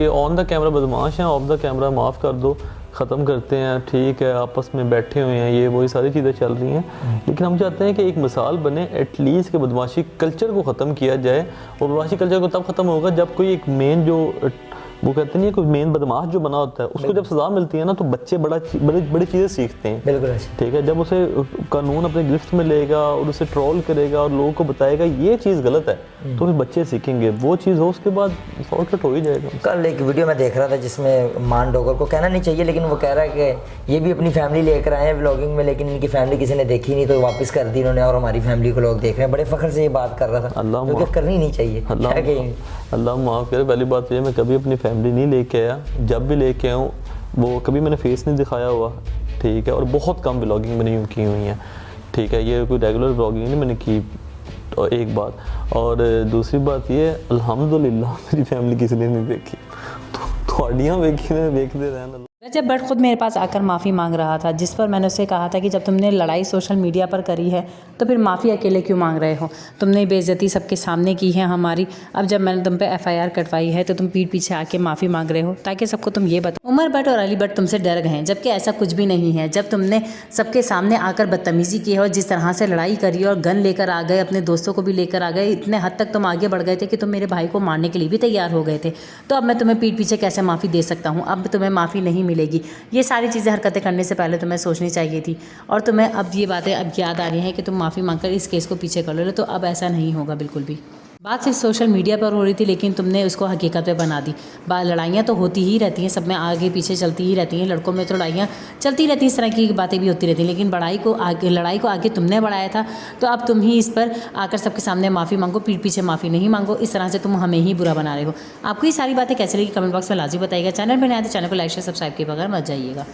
ये on the camera बदमाश हैं, ऑफ द कैमरा माफ़ कर दो, ख़त्म करते हैं, ठीक है, आपस में बैठे हुए हैं, ये वही सारी चीज़ें चल रही हैं। लेकिन हम चाहते हैं कि एक मिसाल बने एटलीस्ट कि बदमाशी कल्चर को ख़त्म किया जाए। और बदमाशी कल्चर को तब ख़त्म होगा जब कोई एक मेन जो वो कहते नहीं है, कोई मेन बदमाश जो बना होता है उसको जब सज़ा मिलती है ना तो बच्चे बड़ी चीज़ें सीखते हैं। बिल्कुल ठीक है, जब उसे कानून अपने गिरफ्त में लेगा और उसे ट्रोल करेगा और लोगों को बताएगा ये चीज़ गलत है, तो फिर बच्चे सीखेंगे, वो चीज़ हो उसके बाद शॉर्टकट हो ही जाएगा। कल एक वीडियो में देख रहा था जिसमें मान डोगर को कहना नहीं चाहिए, लेकिन वो कह रहा है कि ये भी अपनी फैमिली लेकर आए हैं व्लॉगिंग में, लेकिन इनकी फैमिली किसी ने देखी नहीं तो वापस कर दी इन्होंने और हमारी फैमिली को लोग देख रहे हैं। बड़े फ़ख्र से ये बात कर रहा था, जो कि करनी नहीं चाहिए। अल्लाह माफ़ करे। पहली बात तो ये, मैं कभी अपनी फैमिली नहीं लेके आया, जब भी लेके आऊँ वो कभी मैंने फेस नहीं दिखाया हुआ, ठीक है, और बहुत कम व्लॉगिंग मैंने यूँ की हुई हैं, ठीक है, ये कोई रेगुलर व्लॉगिंग नहीं मैंने की। और एक बात, और दूसरी बात ये, अल्हम्दुलिल्लाह मेरी फैमिली किसी ने नहीं देखी, तो थोड़ियाँ देखते रहना। रजब भट्ट खुद मेरे पास आकर माफ़ी मांग रहा था, जिस पर मैंने उससे कहा था कि जब तुमने लड़ाई सोशल मीडिया पर करी है तो फिर माफ़ी अकेले क्यों मांग रहे हो, तुमने बेइज्जती सबके सामने की है हमारी, अब जब मैंने तुम पे एफआईआर कटवाई है तो तुम पीठ पीछे आके माफ़ी मांग रहे हो ताकि सबको तुम ये बताओ। उमर भट्ट और अली भट्ट तुमसे डर गए हैं, जबकि ऐसा कुछ भी नहीं है। जब तुमने सबके सामने आकर बदतमीज़ी की है और जिस तरह से लड़ाई करी और गन लेकर आ गए, अपने दोस्तों को भी लेकर आ गए, इतने हद तक तुम आगे बढ़ गए थे कि तुम मेरे भाई को मारने के लिए भी तैयार हो गए थे, तो अब मैं तुम्हें पीठ पीछे कैसे माफ़ी दे सकता हूँ? अब तुम्हें माफ़ी नहीं मिलेगी। ये सारी चीज़ें हरकतें करने से पहले तुम्हें सोचनी चाहिए थी, और तुम्हें अब ये बातें अब याद आ रही हैं कि तुम माफ़ी मांगकर इस केस को पीछे कर लो, तो अब ऐसा नहीं होगा बिल्कुल भी। बात सिर्फ सोशल मीडिया पर हो रही थी, लेकिन तुमने उसको हकीकत पे बना दी। लड़ाइयाँ तो होती ही रहती हैं, सब में आगे पीछे चलती ही रहती हैं, लड़कों में तो लड़ाइयाँ चलती रहती हैं, इस तरह की बातें भी होती रहती हैं, लेकिन लड़ाई को आगे तुमने बढ़ाया था, तो अब तुम ही इस पर आकर सबके सामने माफ़ी मांगो, पीठ पीछे माफ़ी नहीं मांगो। इस तरह से तुम हमें ही बुरा बना रहे हो। आपको ये सारी बातें कैसे लगी कमेंट बॉक्स में लाजमी बताइएगा। चैनल पर नया तो चैनल को लाइक शेयर सब्सक्राइब किए बगैर मत जाइएगा।